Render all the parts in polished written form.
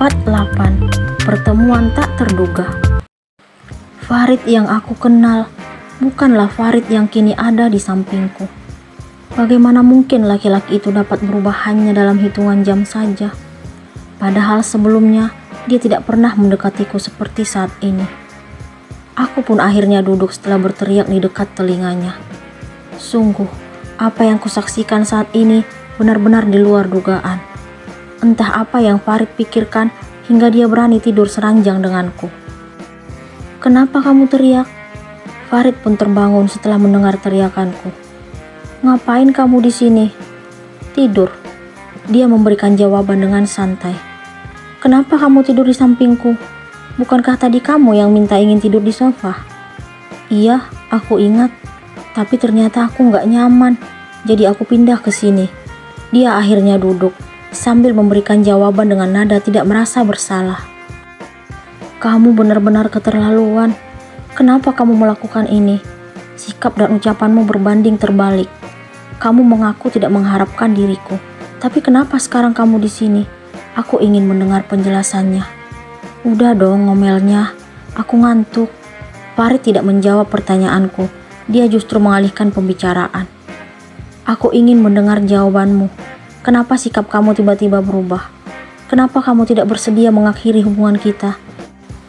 Part 8. Pertemuan tak terduga. Farid yang aku kenal bukanlah Farid yang kini ada di sampingku. Bagaimana mungkin laki-laki itu dapat berubah hanya dalam hitungan jam saja? Padahal sebelumnya dia tidak pernah mendekatiku seperti saat ini. Aku pun akhirnya duduk setelah berteriak di dekat telinganya. Sungguh, apa yang kusaksikan saat ini benar-benar di luar dugaan. Entah apa yang Farid pikirkan hingga dia berani tidur seranjang denganku. "Kenapa kamu teriak?" Farid pun terbangun setelah mendengar teriakanku. "Ngapain kamu di sini?" "Tidur." Dia memberikan jawaban dengan santai. "Kenapa kamu tidur di sampingku? Bukankah tadi kamu yang minta ingin tidur di sofa?" "Iya, aku ingat. Tapi ternyata aku nggak nyaman, jadi aku pindah ke sini." Dia akhirnya duduk sambil memberikan jawaban dengan nada tidak merasa bersalah. "Kamu benar-benar keterlaluan. Kenapa kamu melakukan ini? Sikap dan ucapanmu berbanding terbalik. Kamu mengaku tidak mengharapkan diriku, tapi kenapa sekarang kamu di sini? Aku ingin mendengar penjelasannya." "Udah dong ngomelnya, aku ngantuk." Farid tidak menjawab pertanyaanku. Dia justru mengalihkan pembicaraan. "Aku ingin mendengar jawabanmu. Kenapa sikap kamu tiba-tiba berubah? Kenapa kamu tidak bersedia mengakhiri hubungan kita?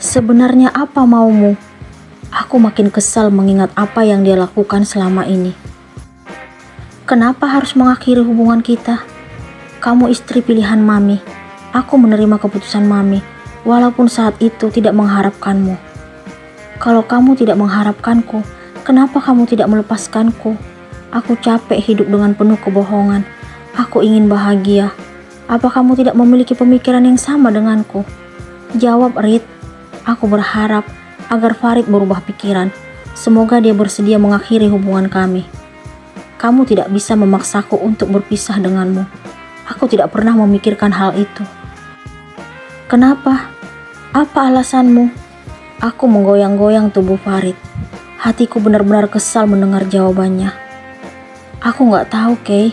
Sebenarnya apa maumu?" Aku makin kesal mengingat apa yang dia lakukan selama ini. "Kenapa harus mengakhiri hubungan kita? Kamu istri pilihan Mami. Aku menerima keputusan Mami, walaupun saat itu tidak mengharapkanmu. Kalau kamu tidak mengharapkanku, kenapa kamu tidak melepaskanku? Aku capek hidup dengan penuh kebohongan. Aku ingin bahagia. Apa kamu tidak memiliki pemikiran yang sama denganku? Jawab, Rit." Aku berharap agar Farid berubah pikiran. Semoga dia bersedia mengakhiri hubungan kami. "Kamu tidak bisa memaksaku untuk berpisah denganmu. Aku tidak pernah memikirkan hal itu." "Kenapa? Apa alasanmu?" Aku menggoyang-goyang tubuh Farid. Hatiku benar-benar kesal mendengar jawabannya. "Aku nggak tahu, Kay.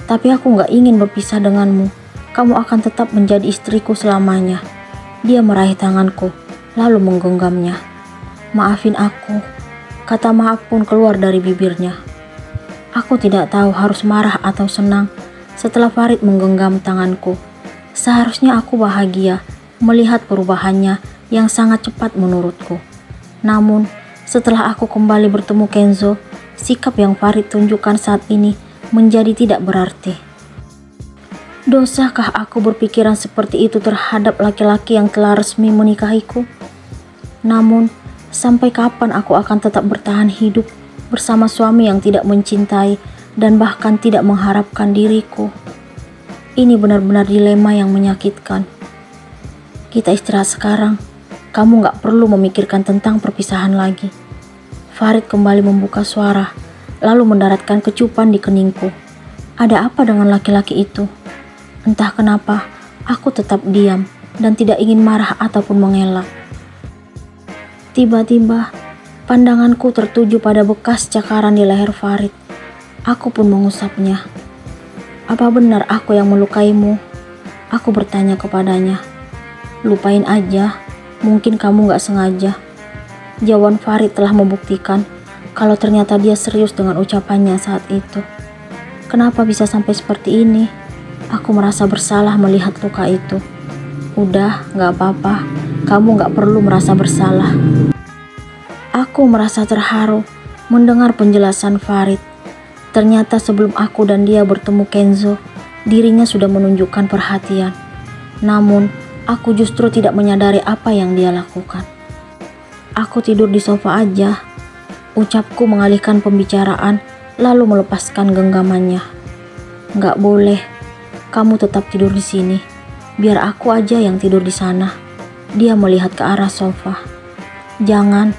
Tapi aku nggak ingin berpisah denganmu. Kamu akan tetap menjadi istriku selamanya." Dia meraih tanganku, lalu menggenggamnya. "Maafin aku." Kata maaf pun keluar dari bibirnya. Aku tidak tahu harus marah atau senang setelah Farid menggenggam tanganku. Seharusnya aku bahagia melihat perubahannya yang sangat cepat menurutku. Namun, setelah aku kembali bertemu Kenzo, sikap yang Farid tunjukkan saat ini menjadi tidak berarti. Dosakah aku berpikiran seperti itu terhadap laki-laki yang telah resmi menikahiku? Namun, sampai kapan aku akan tetap bertahan hidup bersama suami yang tidak mencintai dan bahkan tidak mengharapkan diriku? Ini benar-benar dilema yang menyakitkan. Kita istirahat sekarang. Kamu gak perlu memikirkan tentang perpisahan lagi. Farid kembali membuka suara, lalu mendaratkan kecupan di keningku. Ada apa dengan laki-laki itu? Entah kenapa, aku tetap diam dan tidak ingin marah ataupun mengelak. Tiba-tiba, pandanganku tertuju pada bekas cakaran di leher Farid. Aku pun mengusapnya. "Apa benar aku yang melukaimu?" Aku bertanya kepadanya. "Lupain aja, mungkin kamu gak sengaja." Jawaban Farid telah membuktikan kalau ternyata dia serius dengan ucapannya saat itu. Kenapa bisa sampai seperti ini? Aku merasa bersalah melihat luka itu. "Udah, gak apa-apa. Kamu gak perlu merasa bersalah." Aku merasa terharu mendengar penjelasan Farid. Ternyata sebelum aku dan dia bertemu Kenzo, dirinya sudah menunjukkan perhatian. Namun, aku justru tidak menyadari apa yang dia lakukan. "Aku tidur di sofa aja," ucapku mengalihkan pembicaraan lalu melepaskan genggamannya. "Nggak boleh. Kamu tetap tidur di sini. Biar aku aja yang tidur di sana." Dia melihat ke arah sofa. "Jangan.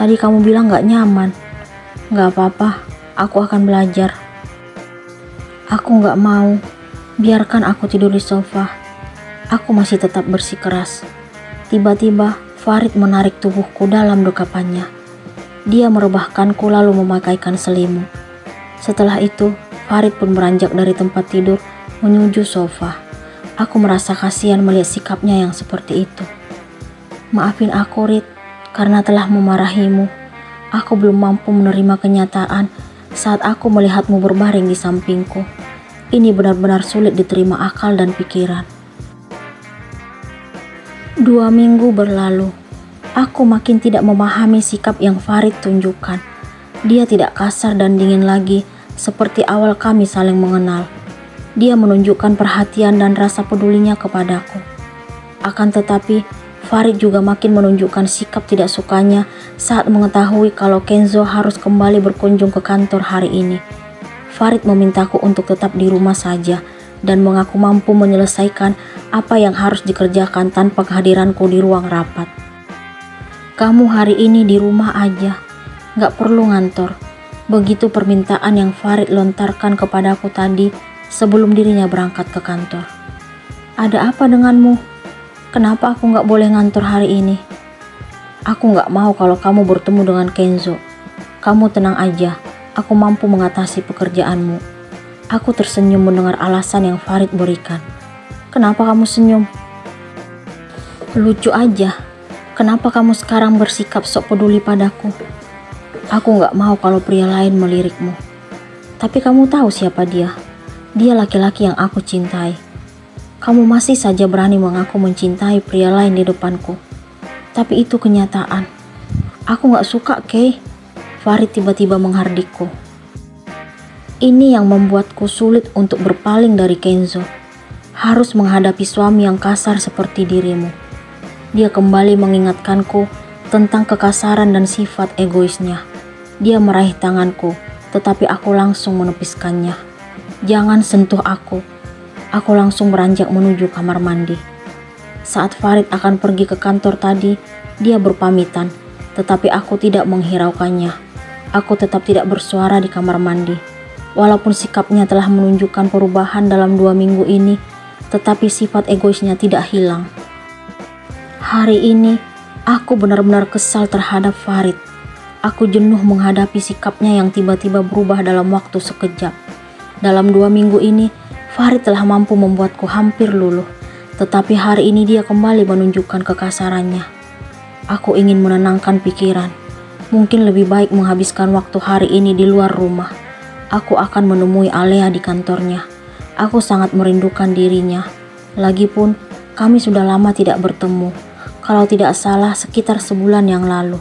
Tadi kamu bilang gak nyaman." "Gak apa-apa, aku akan belajar." "Aku gak mau. Biarkan aku tidur di sofa." Aku masih tetap bersikeras. Tiba-tiba, Farid menarik tubuhku dalam dekapannya. Dia merebahkanku lalu memakaikan selimut. Setelah itu, Farid pun beranjak dari tempat tidur menuju sofa. Aku merasa kasihan melihat sikapnya yang seperti itu. Maafin aku, Rit, karena telah memarahimu. Aku belum mampu menerima kenyataan saat aku melihatmu berbaring di sampingku. Ini benar-benar sulit diterima akal dan pikiran. 2 minggu berlalu. Aku makin tidak memahami sikap yang Farid tunjukkan. Dia tidak kasar dan dingin lagi seperti awal kami saling mengenal. Dia menunjukkan perhatian dan rasa pedulinya kepadaku. Akan tetapi, Farid juga makin menunjukkan sikap tidak sukanya saat mengetahui kalau Kenzo harus kembali berkunjung ke kantor hari ini. Farid memintaku untuk tetap di rumah saja dan mengaku mampu menyelesaikan apa yang harus dikerjakan tanpa kehadiranku di ruang rapat. Kamu hari ini di rumah aja, gak perlu ngantor. Begitu permintaan yang Farid lontarkan kepadaku tadi sebelum dirinya berangkat ke kantor. Ada apa denganmu? Kenapa aku gak boleh ngantor hari ini? Aku gak mau kalau kamu bertemu dengan Kenzo. Kamu tenang aja. Aku mampu mengatasi pekerjaanmu. Aku tersenyum mendengar alasan yang Farid berikan. Kenapa kamu senyum? Lucu aja. Kenapa kamu sekarang bersikap sok peduli padaku? Aku gak mau kalau pria lain melirikmu. Tapi kamu tahu siapa dia? Dia laki-laki yang aku cintai. Kamu masih saja berani mengaku mencintai pria lain di depanku. Tapi itu kenyataan. Aku gak suka, Kay. Farid tiba-tiba menghardikku. Ini yang membuatku sulit untuk berpaling dari Kenzo. Harus menghadapi suami yang kasar seperti dirimu. Dia kembali mengingatkanku tentang kekasaran dan sifat egoisnya. Dia meraih tanganku, tetapi aku langsung menepiskannya. Jangan sentuh aku. Aku langsung beranjak menuju kamar mandi. Saat Farid akan pergi ke kantor tadi, dia berpamitan, tetapi aku tidak menghiraukannya. Aku tetap tidak bersuara di kamar mandi. Walaupun sikapnya telah menunjukkan perubahan dalam 2 minggu ini, tetapi sifat egoisnya tidak hilang. Hari ini, aku benar-benar kesal terhadap Farid. Aku jenuh menghadapi sikapnya yang tiba-tiba berubah dalam waktu sekejap. Dalam 2 minggu ini, Farid telah mampu membuatku hampir luluh. Tetapi hari ini dia kembali menunjukkan kekasarannya. Aku ingin menenangkan pikiran. Mungkin lebih baik menghabiskan waktu hari ini di luar rumah. Aku akan menemui Alea di kantornya. Aku sangat merindukan dirinya. Lagipun, kami sudah lama tidak bertemu. Kalau tidak salah, sekitar sebulan yang lalu.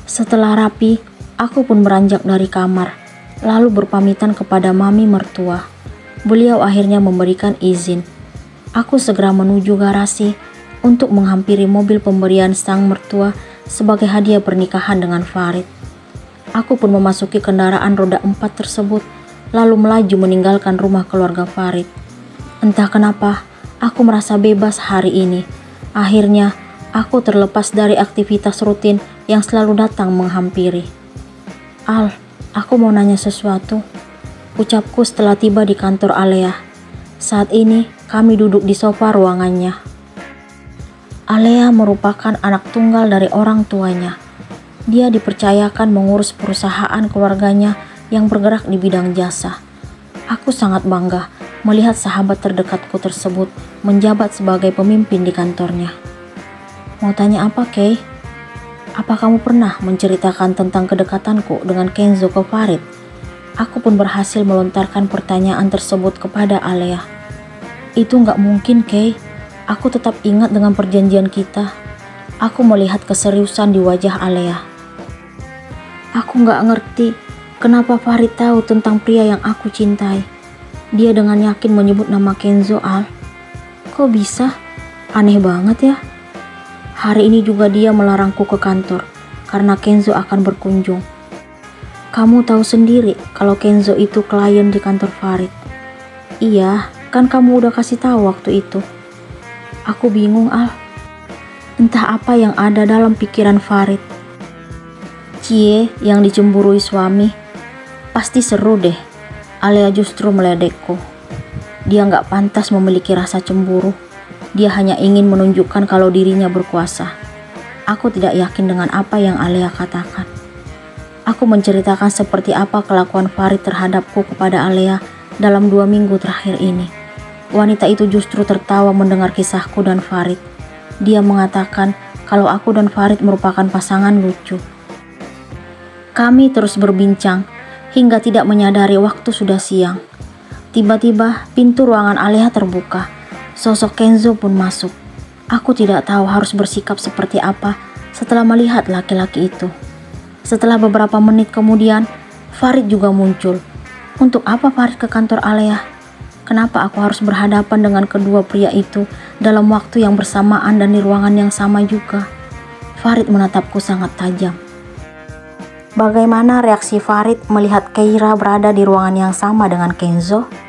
Setelah rapi, aku pun beranjak dari kamar, lalu berpamitan kepada mami mertua. Beliau akhirnya memberikan izin. Aku segera menuju garasi untuk menghampiri mobil pemberian sang mertua sebagai hadiah pernikahan dengan Farid. Aku pun memasuki kendaraan roda 4 tersebut, lalu melaju meninggalkan rumah keluarga Farid. Entah kenapa, aku merasa bebas hari ini. Akhirnya, aku terlepas dari aktivitas rutin yang selalu datang menghampiri. Al, aku mau nanya sesuatu, ucapku setelah tiba di kantor Alea. Saat ini, kami duduk di sofa ruangannya. Alea merupakan anak tunggal dari orang tuanya. Dia dipercayakan mengurus perusahaan keluarganya yang bergerak di bidang jasa. Aku sangat bangga melihat sahabat terdekatku tersebut menjabat sebagai pemimpin di kantornya. Mau tanya apa, Kay? Apa kamu pernah menceritakan tentang kedekatanku dengan Kenzo ke Farid? Aku pun berhasil melontarkan pertanyaan tersebut kepada Alea. Itu nggak mungkin, Kay. Aku tetap ingat dengan perjanjian kita. Aku melihat keseriusan di wajah Alea. Aku nggak ngerti kenapa Farid tahu tentang pria yang aku cintai. Dia dengan yakin menyebut nama Kenzo, Al. Kok bisa? Aneh banget ya. Hari ini juga dia melarangku ke kantor karena Kenzo akan berkunjung. Kamu tahu sendiri kalau Kenzo itu klien di kantor Farid. Iya, kan kamu udah kasih tahu waktu itu. Aku bingung, Al. Entah apa yang ada dalam pikiran Farid. Cie yang dicemburui suami. Pasti seru deh. Alea justru meledekku. Dia nggak pantas memiliki rasa cemburu. Dia hanya ingin menunjukkan kalau dirinya berkuasa. Aku tidak yakin dengan apa yang Alea katakan. Aku menceritakan seperti apa kelakuan Farid terhadapku kepada Alea dalam 2 minggu terakhir ini. Wanita itu justru tertawa mendengar kisahku dan Farid. Dia mengatakan kalau aku dan Farid merupakan pasangan lucu. Kami terus berbincang hingga tidak menyadari waktu sudah siang. Tiba-tiba pintu ruangan Aleha terbuka. Sosok Kenzo pun masuk. Aku tidak tahu harus bersikap seperti apa setelah melihat laki-laki itu. Setelah beberapa menit kemudian, Farid juga muncul. Untuk apa Farid ke kantor Aleha? Kenapa aku harus berhadapan dengan kedua pria itu dalam waktu yang bersamaan dan di ruangan yang sama juga? Farid menatapku sangat tajam. Bagaimana reaksi Farid melihat Keira berada di ruangan yang sama dengan Kenzo?